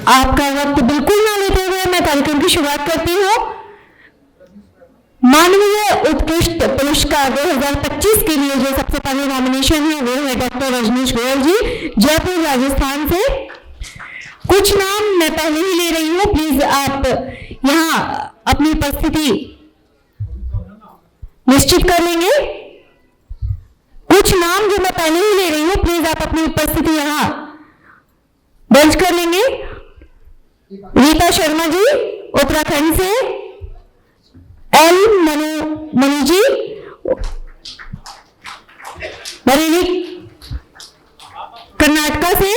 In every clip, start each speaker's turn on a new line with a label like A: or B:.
A: आपका वक्त बिल्कुल ना लेते हुए मैं कार्यक्रम की शुरुआत करती हूँ। मानवीय उत्कृष्ट पुरस्कार 2025 के लिए जो सबसे पहले नॉमिनेशन है वो है डॉक्टर रजनीश गोयल जी, जयपुर राजस्थान से। कुछ नाम मैं पहले ही ले रही हूँ, प्लीज आप यहाँ अपनी उपस्थिति निश्चित कर लेंगे। कुछ नाम जो मैं पहले ही ले रही हूँ, प्लीज आप अपनी उपस्थिति यहाँ दर्ज कर लेंगे। रीता शर्मा जी उत्तराखंड से, एल मनु जी बरेली कर्नाटका से,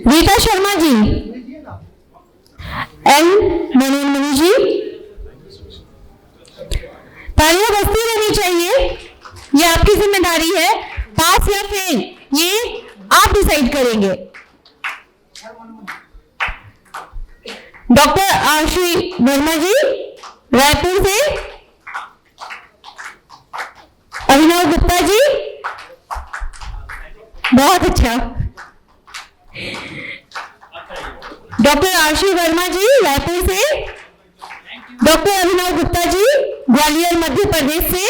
A: रीता शर्मा जी, एल मनु जी। तालियां बजती रहनी चाहिए, ये आपकी जिम्मेदारी है। पास या फेल ये आप डिसाइड करेंगे। डॉक्टर आशी वर्मा जी रायपुर से, अभिनव गुप्ता जी, बहुत अच्छा। डॉक्टर आशी वर्मा जी रायपुर से, डॉक्टर अभिनव गुप्ता जी ग्वालियर मध्य प्रदेश से।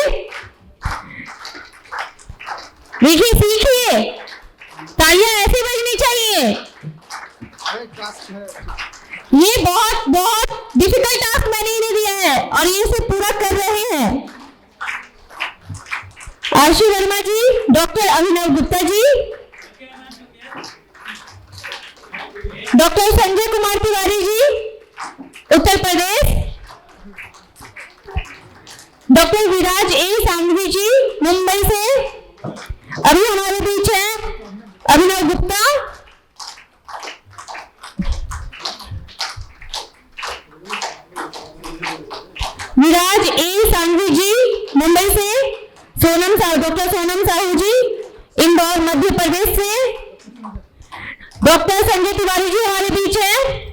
A: देखिए सीखिए, तालियां ऐसे बजनी चाहिए। ये बहुत बहुत डिफिकल्ट टास्क मैंने इन्हें दिया है और ये इसे पूरा कर रहे हैं। आशी वर्मा जी, डॉक्टर अभिनव गुप्ता जी, डॉक्टर संजय कुमार तिवारी जी उत्तर प्रदेश, डॉक्टर विराज ए सांघवी जी मुंबई से, अभी हमारे बीच है अभिनव गुप्ता, विराज ए सांघवी जी मुंबई से, सोनम साहू, डॉक्टर सोनम साहू जी इंदौर मध्य प्रदेश से, डॉक्टर संजय तिवारी जी हमारे बीच है,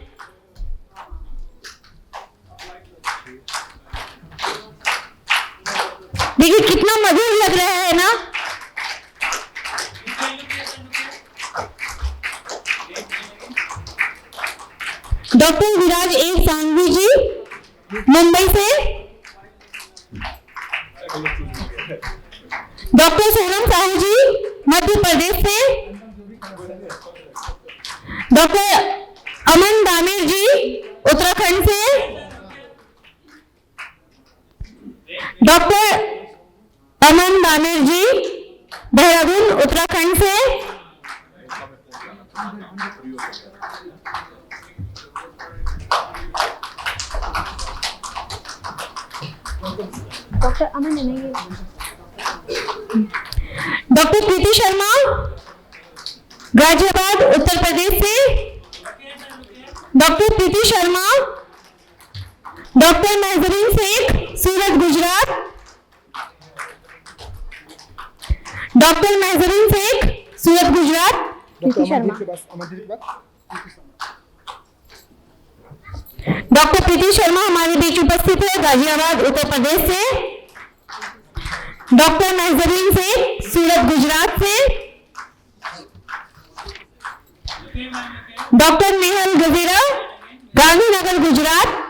A: देखिए कितना मधुर लग रहा है ना। डॉक्टर विराज ए सांघवी जी मुंबई से, डॉक्टर सोनम साहू जी मध्य प्रदेश से, डॉक्टर अमन दामिर जी उत्तराखंड से, डॉक्टर अमन दामिर जी देहरादून उत्तराखंड से, डॉक्टर अमन नहीं, डॉक्टर प्रीति शर्मा गाजियाबाद उत्तर प्रदेश से, डॉक्टर प्रीति शर्मा, डॉक्टर महजरीन शेख सूरत गुजरात, डॉक्टर महजरीन शेख सूरत गुजरात, प्रीति शर्मा, डॉक्टर प्रीति शर्मा हमारे बीच उपस्थित है गाजियाबाद उत्तर प्रदेश से, डॉक्टर महजरीन शेख सूरत गुजरात से, डॉक्टर नेहल गजेरा गांधीनगर गुजरात,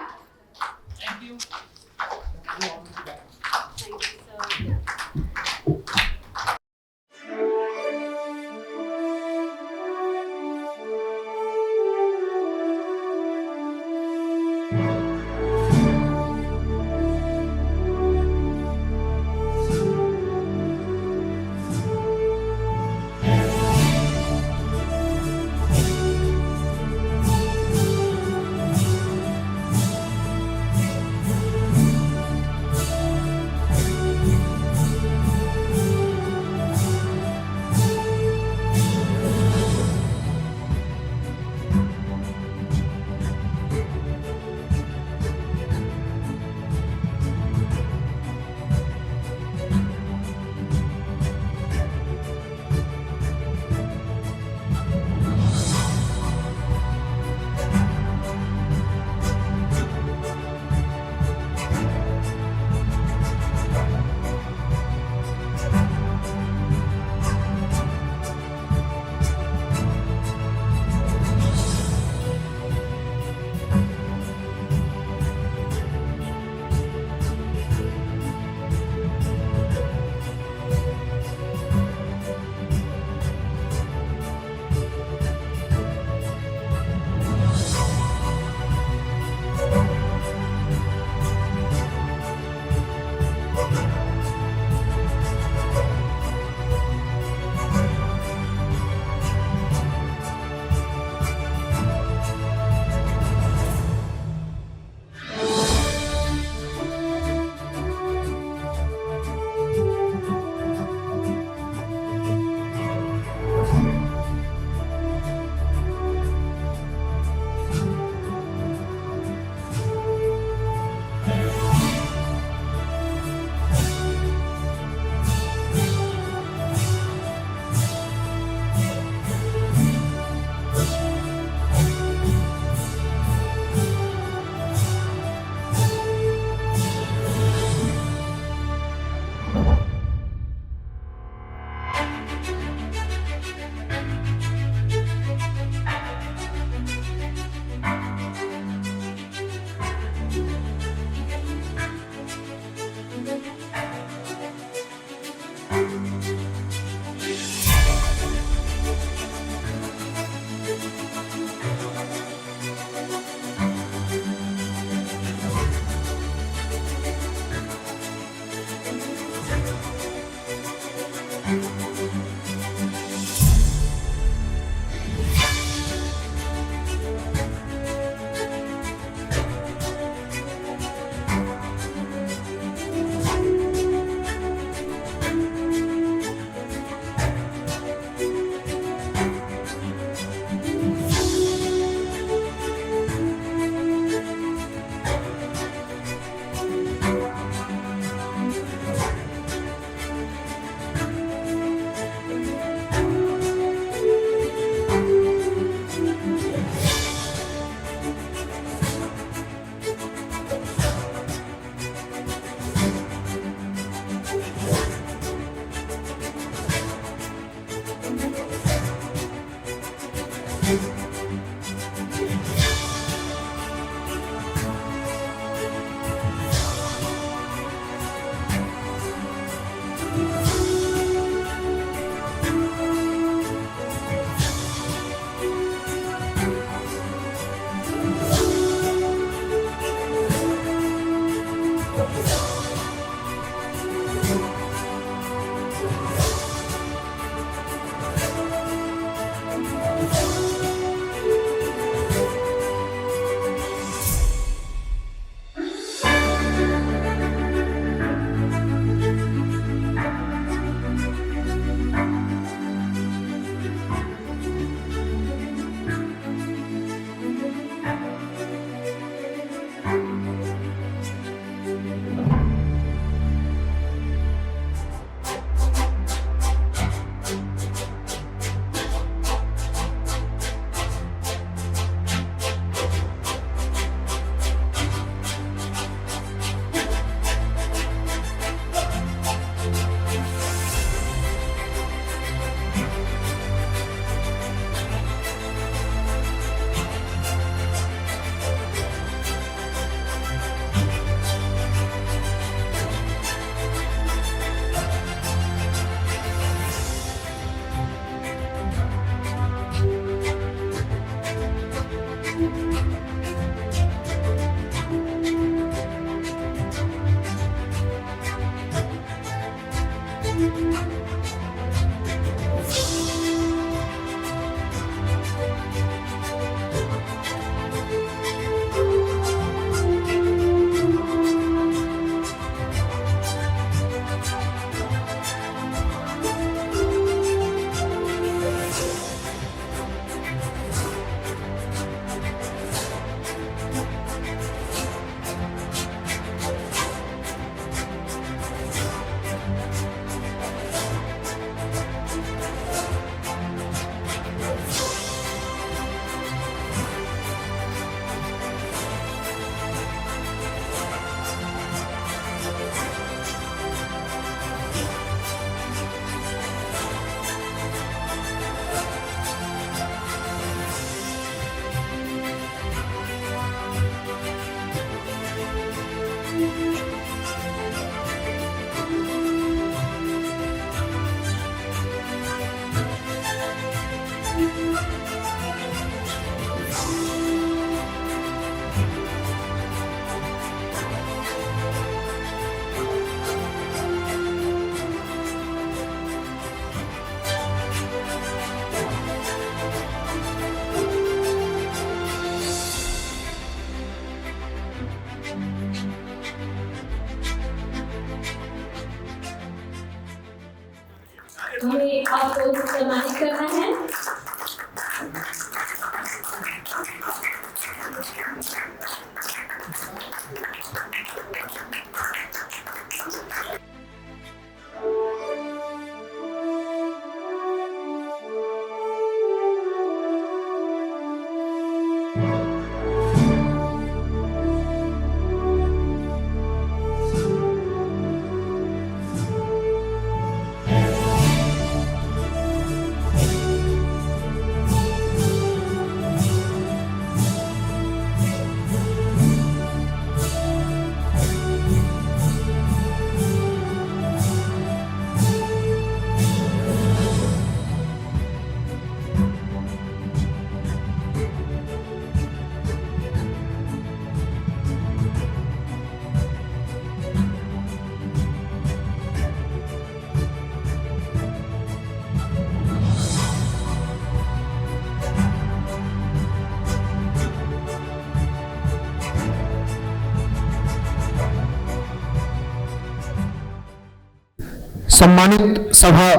B: सम्मानित सभा,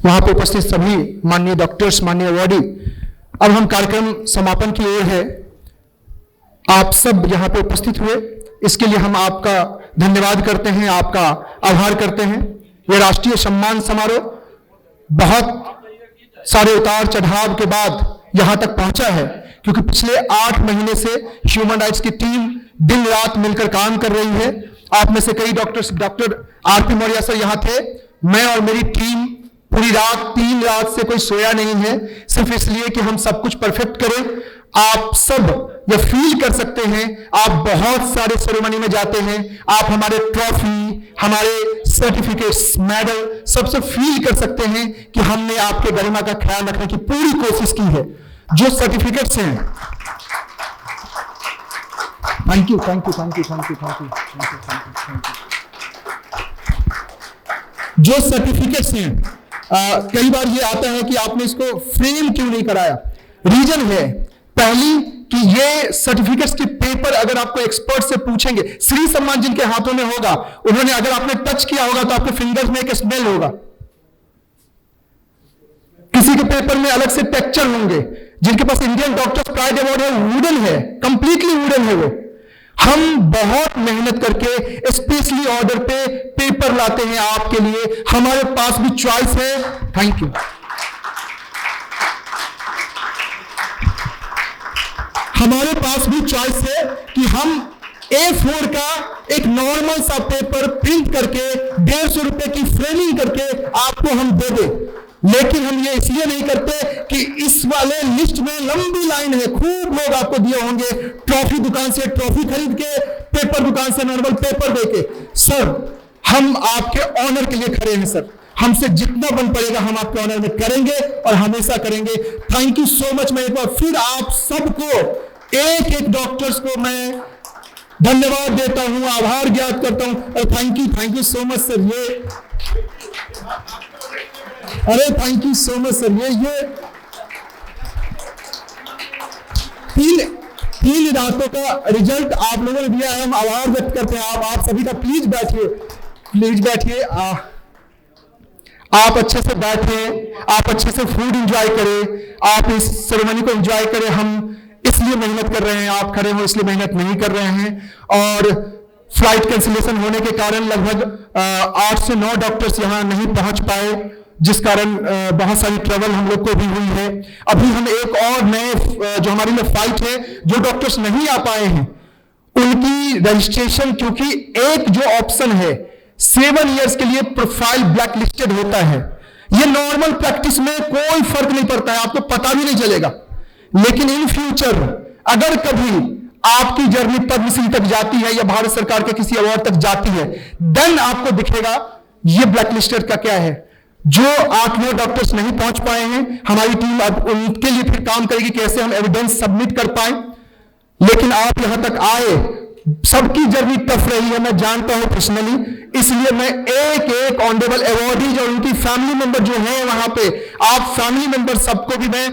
B: वहां पे उपस्थित सभी माननीय डॉक्टर्स, माननीय अवॉर्डी, अब हम कार्यक्रम समापन की ओर है। आप सब यहां पे उपस्थित हुए, इसके लिए हम आपका धन्यवाद करते हैं, आपका आभार करते हैं। यह राष्ट्रीय सम्मान समारोह बहुत सारे उतार चढ़ाव के बाद यहां तक पहुंचा है, क्योंकि पिछले 8 महीने से ह्यूमन राइट्स की टीम दिन रात मिलकर काम कर रही है। आप में से कई doctors, doctor RP Maurya sir यहां थे, मैं और मेरी टीम पूरी रात 3 रात से कोई सोया नहीं है, सिर्फ इसलिए कि हम सब कुछ परफेक्ट करें। आप सब ये फील कर सकते हैं, आप बहुत सारे सेरेमनी में जाते हैं, आप हमारे ट्रॉफी, हमारे सर्टिफिकेट्स, मेडल सबसे फील कर सकते हैं कि हमने आपके गरिमा का ख्याल रखने की पूरी कोशिश की है। जो सर्टिफिकेट्स हैं, thank you thank you thank you thank you thank you thank you. जो सर्टिफिकेट्स हैं, कई बार ये आता है कि आपने इसको फ्रेम क्यों नहीं कराया। रीजन है पहली कि ये सर्टिफिकेट्स के पेपर अगर आपको एक्सपर्ट से पूछेंगे, श्री सम्मान जिनके हाथों में होगा, उन्होंने अगर आपने टच किया होगा तो आपके फिंगर्स में एक स्मेल होगा। किसी के पेपर में अलग से टेक्सचर होंगे। जिनके पास इंडियन डॉक्टर्स प्राइड अवार्ड है, वुडन है, कंप्लीटली वुडन है वो। हम बहुत मेहनत करके स्पेशली ऑर्डर पे पेपर लाते हैं आपके लिए। हमारे पास भी चॉइस है। Thank you. हमारे पास भी चॉइस है कि हम A4 का एक नॉर्मल सा पेपर प्रिंट करके 150 रुपए की फ्रेमिंग करके आपको हम दे दें। लेकिन हम ये इसलिए नहीं करते कि इस वाले लिस्ट में लंबी लाइन है, खूब लोग आपको दिए होंगे ट्रॉफी दुकान से ट्रॉफी खरीद के, पेपर दुकान से नॉर्मल पेपर देके। सर, हम आपके ऑनर के लिए खड़े हैं सर। हमसे जितना बन पड़ेगा हम आपके ऑनर में करेंगे और हमेशा करेंगे। Thank you so much. मैं एक बार फिर आप सबको, एक एक डॉक्टर्स को मैं धन्यवाद देता हूं, आभार ज्ञात करता हूं और thank you so much sir. ये अरे thank you so much sir. ये तीन रातों का रिजल्ट आप लोगों ने दिया है, हम आभार व्यक्त करते हैं आप सभी का। प्लीज बैठिए, प्लीज बैठिए। आप अच्छे से बैठे, आप अच्छे से फूड एंजॉय करें, आप इस सेरेमनी को एंजॉय करें। हम इसलिए मेहनत कर रहे हैं, आप खड़े हो इसलिए मेहनत नहीं कर रहे हैं। और फ्लाइट कैंसिलेशन होने के कारण लगभग 8 से 9 डॉक्टर्स यहां नहीं पहुंच पाए, जिस कारण बहुत सारी ट्रेवल हम लोग को भी हुई है। अभी हम एक और नए जो हमारे लिए फाइट है, जो डॉक्टर्स नहीं आ पाए हैं उनकी रजिस्ट्रेशन, क्योंकि एक जो ऑप्शन है 7 इयर्स के लिए प्रोफाइल ब्लैक लिस्टेड होता है। ये नॉर्मल प्रैक्टिस में कोई फर्क नहीं पड़ता है, आपको पता भी नहीं चलेगा। लेकिन इन फ्यूचर अगर कभी आपकी जर्नी पद्मश्री तक जाती है या भारत सरकार के किसी अवार्ड तक जाती है, देन आपको दिखेगा ये ब्लैक लिस्टेड का क्या है। जो 8-9 डॉक्टर्स नहीं पहुंच पाए हैं, हमारी टीम अब उनके लिए फिर काम करेगी कैसे हम एविडेंस सबमिट कर पाए। लेकिन आप यहां तक आए, सबकी जर्नी टफ रही है, मैं जानता हूं पर्सनली। इसलिए मैं एक एक ऑनरेबल अवार्डीज और उनकी फैमिली मेंबर जो हैं वहां पे, आप फैमिली मेंबर सबको भी मैं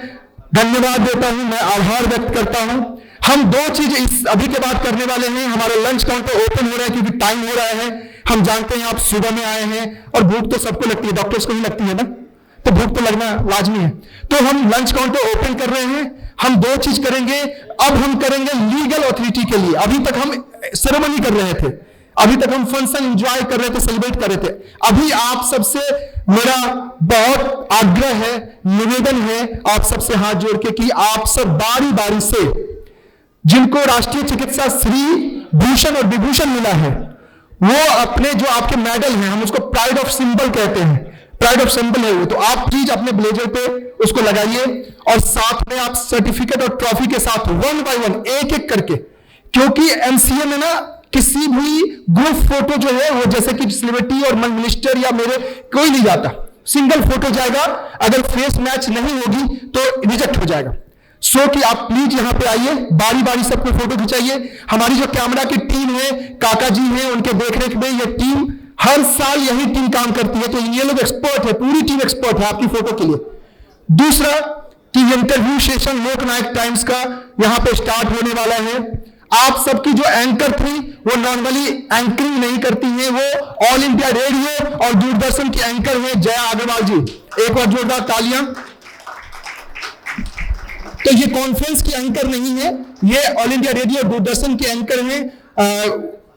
B: धन्यवाद देता हूं, मैं आभार व्यक्त करता हूं। हम 2 चीज इस अभी के बाद करने वाले हैं। हमारा लंच काउंटर ओपन हो रहा है क्योंकि टाइम हो रहा है। हम जानते हैं आप सुबह में आए हैं और भूख तो सबको लगती है, डॉक्टर्स को ही लगती है ना, तो भूख तो लगना लाजमी है। तो हम लंच काउंटर ओपन कर रहे हैं। हम 2 चीज करेंगे। अब हम करेंगे लीगल ऑथोरिटी के लिए। अभी तक हम सेरेमनी कर रहे थे, अभी तक हम फंक्शन एंजॉय कर रहे थे, सेलिब्रेट कर रहे थे। अभी आप सबसे मेरा बहुत आग्रह है, निवेदन है आप सबसे हाथ जोड़ के कि आप सब बारी बारी से, जिनको राष्ट्रीय चिकित्सा श्री भूषण और विभूषण मिला है, वो अपने जो आपके मेडल हैं, हम उसको प्राइड ऑफ सिंबल कहते हैं, प्राइड ऑफ सिंबल है वो, तो आप प्लीज अपने ब्लेजर पे उसको लगाइए और साथ में आप सर्टिफिकेट और ट्रॉफी के साथ 1 बाय 1 एक एक करके, क्योंकि एमसीए में ना किसी भी ग्रुप फोटो जो है वो जैसे कि सेलिब्रिटी और मिनिस्टर या मेरे कोई नहीं जाता, सिंगल फोटो जाएगा। अगर फेस मैच नहीं होगी तो रिजेक्ट हो जाएगा। सो कि आप प्लीज यहां पे आइए, बारी बारी सबको फोटो खिंचाइए। हमारी जो कैमरा की टीम है, काका जी हैं, उनके देखरेख में ये टीम हर साल यही टीम काम करती है, तो ये लोग एक्सपर्ट है, पूरी टीम एक्सपर्ट है आपकी फोटो के लिए। दूसरा कि इंटरव्यू सेशन लोकनायक टाइम्स का यहां पे स्टार्ट होने वाला है। आप सबकी जो एंकर थी वो नॉर्मली एंकरिंग नहीं करती हैं, वो ऑल इंडिया रेडियो और दूरदर्शन की एंकर हैं जया अग्रवाल जी। एक बार जोरदार तालियां। तो ये कॉन्फ्रेंस की एंकर नहीं है, ये ऑल इंडिया रेडियो और दूरदर्शन के एंकर हैं,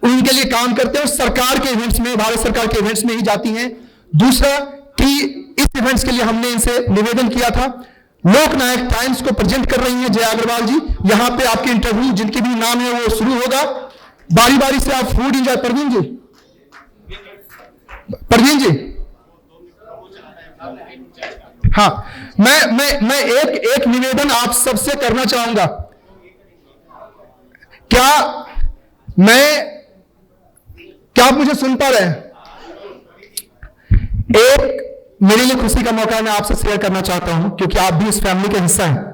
B: उनके लिए काम करते हैं, सरकार के इवेंट्स में, भारत सरकार के इवेंट्स में ही जाती हैं। दूसरा कि इस इवेंट्स के लिए हमने इनसे निवेदन किया था, लोकनायक टाइम्स को प्रेजेंट कर रही हैं जया अग्रवाल जी। यहां पे आपके इंटरव्यू जिनके भी नाम है वो शुरू होगा, बारी बारी से आप फूड एंजॉय। परवीन जी, परवीन जी, हाँ, मैं एक निवेदन आप सबसे करना चाहूंगा। क्या आप मुझे सुन पा रहे हैं? एक मेरे लिए खुशी का मौका मैं आपसे शेयर करना चाहता हूं, क्योंकि आप भी इस फैमिली का हिस्सा हैं।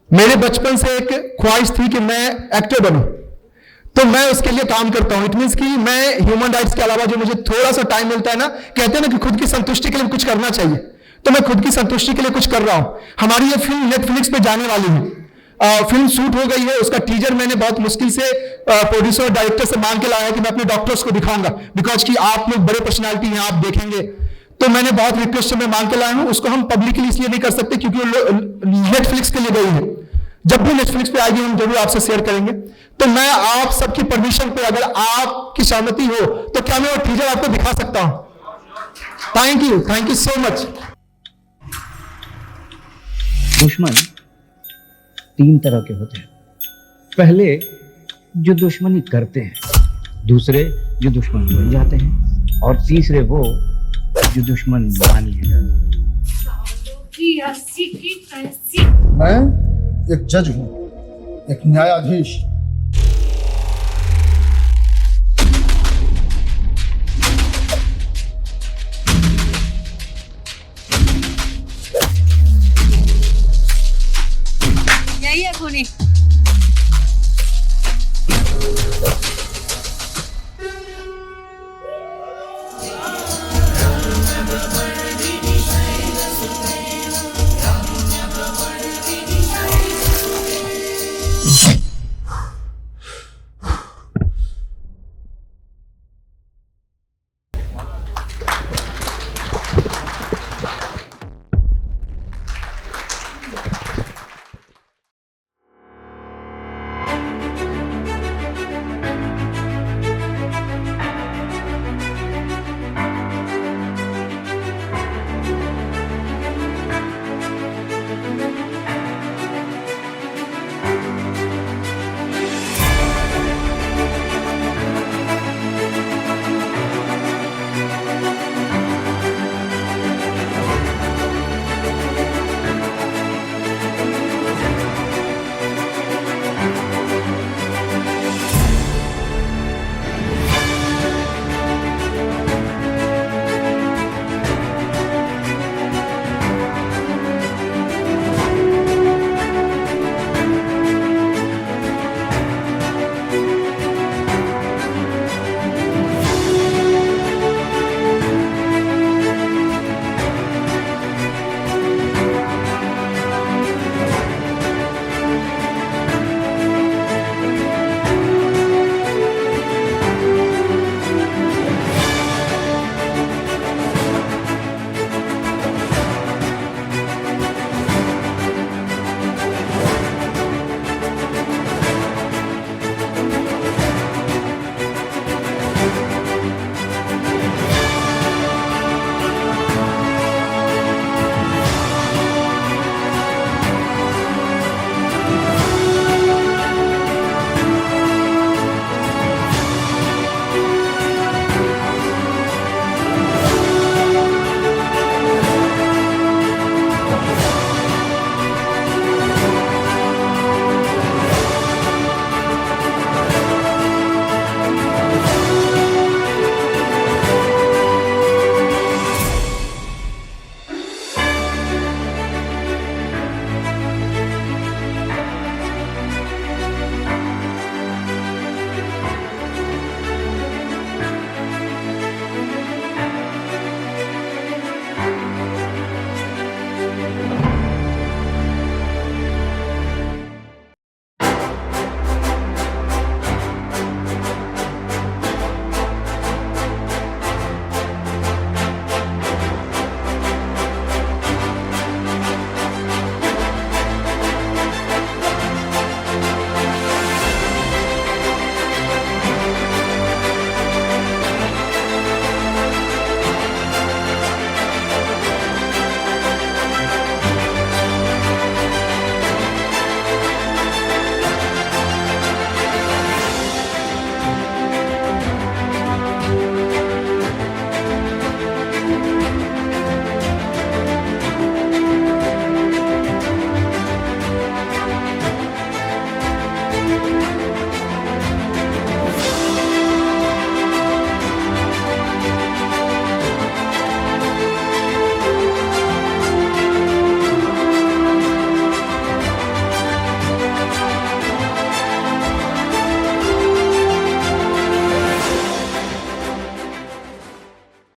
B: मेरे बचपन से एक ख्वाहिश थी कि मैं एक्टर बनूं, तो मैं उसके लिए काम करता हूं। इट मींस कि मैं ह्यूमन राइट्स के अलावा जो मुझे थोड़ा सा टाइम मिलता है ना, कहते हैं ना कि खुद की संतुष्टि के लिए कुछ करना चाहिए, तो मैं खुद की संतुष्टि के लिए कुछ कर रहा हूं। हमारी ये फिल्म नेटफ्लिक्स पे जाने वाली है, फिल्म शूट हो गई है, उसका टीजर मैंने बहुत मुश्किल से प्रोड्यूसर और डायरेक्टर से मांग के लाया है कि मैं अपने डॉक्टर्स को दिखाऊंगा, बिकॉज कि आप लोग बड़े पर्सनालिटी हैं, आप देखेंगे, तो मैंने बहुत रिक्वेस्ट से मैं मांग के लाया हूं। उसको हम पब्लिकली इसलिए नहीं कर सकते क्योंकि वो नेटफ्लिक्स के लिए गई है। जब भी नेटफ्लिक्स पे आएगी हम जरूर आपसे शेयर करेंगे। तो मैं आप सबकी परमिशन पे, अगर आपकी सहमति हो, तो क्या मैं वो टीजर आपको दिखा सकता हूं? Thank you so much.
C: दुश्मन 3 तरह के होते हैं। पहले जो दुश्मनी करते हैं, दूसरे जो दुश्मन बन जाते हैं, और तीसरे वो जो दुश्मन मान लिए जाते हैं।
D: मैं एक जज हूं, एक न्यायाधीश।
E: यही है खूनी।